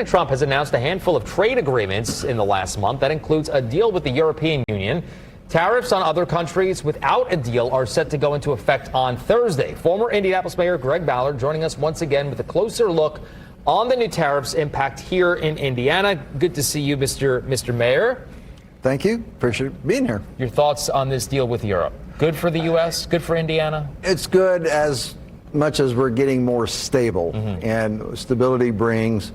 Trump has announced a handful of trade agreements in the last month. That includes a deal with the European Union. Tariffs on other countries without a deal are set to go into effect on Thursday. Former Indianapolis Mayor Greg Ballard joining us once again with a closer look on the new tariffs impact here in Indiana. Good to see you, Mr. Mayor. Thank you. Appreciate being here. Your thoughts on this deal with Europe? Good for the U.S.? Good for Indiana? It's good as much as we're getting more stable. And stability brings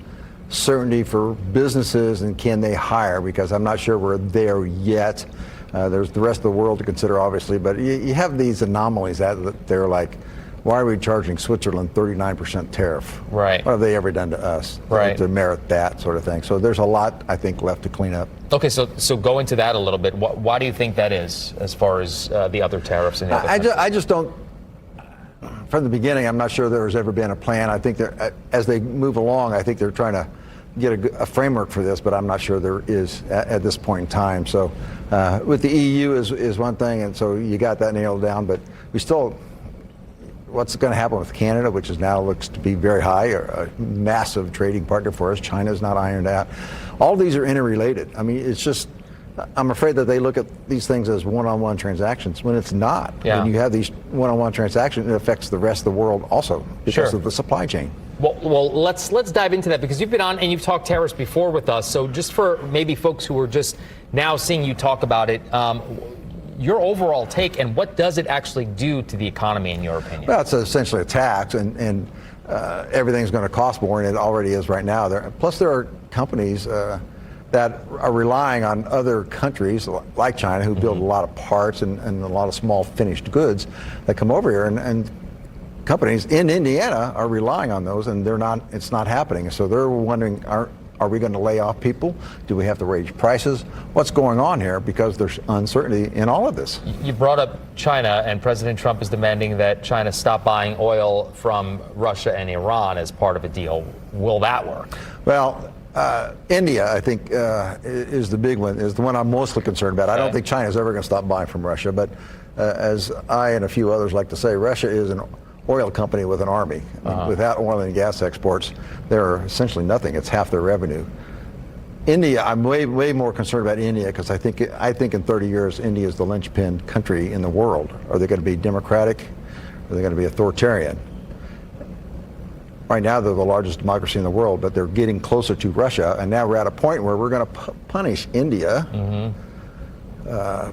certainty for businesses, and can they hire? Because I'm not sure we're there yet. There's the rest of the world to consider, obviously, but you have these anomalies that they're like, why are we charging Switzerland 39% tariff? Right. What have they ever done to us to merit that sort of thing? So there's a lot, I think, left to clean up. Okay, so go into that a little bit. Why do you think that is, as far as the other tariffs? And I just don't. From the beginning, I'm not sure there's ever been a plan. I think as they move along, I think they're trying to get a framework for this, but I'm not sure there is at this point in time. So with the EU is one thing, and so you got that nailed down, but we still, what's going to happen with Canada, which is now looks to be very high, a massive trading partner for us. China's not ironed out. All these are interrelated. I mean, it's just, I'm afraid that they look at these things as one-on-one transactions when it's not. Yeah. When you have these one-on-one transactions, it affects the rest of the world also because of the supply chain. Well, let's dive into that, because you've been on and you've talked tariffs before with us. So just for maybe folks who are just now seeing you talk about it, your overall take, and what does it actually do to the economy in your opinion? Well, it's essentially a tax, and everything's going to cost more, and it already is right now. Plus, there are companies that are relying on other countries like China, who build a lot of parts and a lot of small finished goods that come over here, and companies in Indiana are relying on those, and it's not happening. So they're wondering, are we going to lay off people? Do we have to raise prices? What's going on here? Because there's uncertainty in all of this. You brought up China, and President Trump is demanding that China stop buying oil from Russia and Iran as part of a deal. Will that work? Well, India, I think, is the big one, is the one I'm mostly concerned about. I don't think China's ever going to stop buying from Russia, but as I and a few others like to say, Russia is an oil company with an army. I mean, without oil and gas exports, they're essentially nothing. It's half their revenue. India, I'm way more concerned about India, because I think in 30 years, India is the linchpin country in the world. Are they going to be democratic? Are they going to be authoritarian? Right now, they're the largest democracy in the world, but they're getting closer to Russia, and now we're at a point where we're going to punish India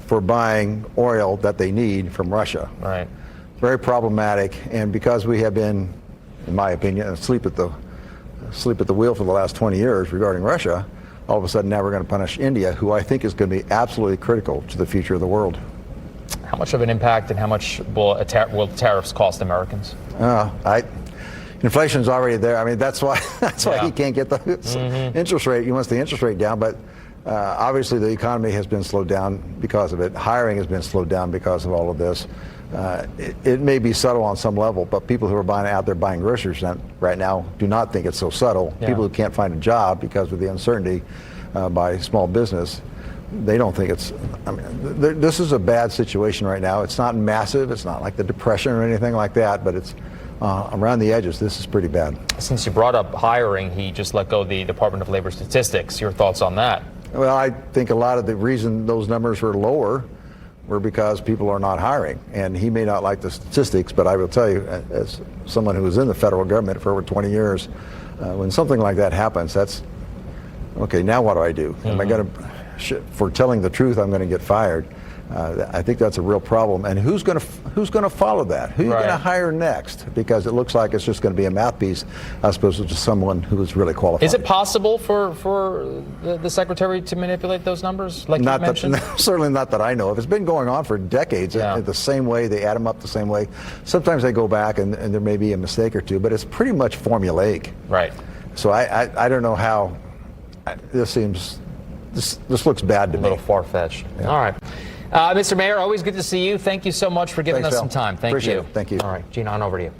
for buying oil that they need from Russia. Right. Very problematic, and because we have been, in my opinion, asleep at the wheel for the last 20 years regarding Russia, all of a sudden now we're going to punish India, who I think is going to be absolutely critical to the future of the world. How much of an impact, and how much will tariffs cost Americans? Inflation's already there. I mean, that's why he can't get the interest rate. He wants the interest rate down, but obviously the economy has been slowed down because of it. Hiring has been slowed down because of all of this. It may be subtle on some level, but people who are out there buying groceries right now do not think it's so subtle. Yeah. People who can't find a job because of the uncertainty by small business, they don't think it's, I mean, this is a bad situation right now. It's not massive. It's not like the Depression or anything like that, but it's around the edges. This is pretty bad. Since you brought up hiring, he just let go the Department of Labor statistics. Your thoughts on that? Well, I think a lot of the reason those numbers were lower were because people are not hiring. And he may not like the statistics, but I will tell you, as someone who was in the federal government for over 20 years, when something like that happens, that's, okay, now what do I do? Am I going to, for telling the truth, I'm going to get fired? I think that's a real problem. And who's going to follow that? Who are you going to hire next? Because it looks like it's just going to be a mouthpiece as opposed to just someone who is really qualified. Is it possible for the secretary to manipulate those numbers, like you mentioned? Certainly not that I know of. It's been going on for decades. The same way, they add them up the same way. Sometimes they go back and there may be a mistake or two, but it's pretty much formulaic. Right. So I don't know how this seems. This looks bad to me. A little far-fetched. Yeah. All right. Mr. Mayor, always good to see you. Thank you so much for giving us some time. Thank you. Thank you. All right, Gina, on over to you.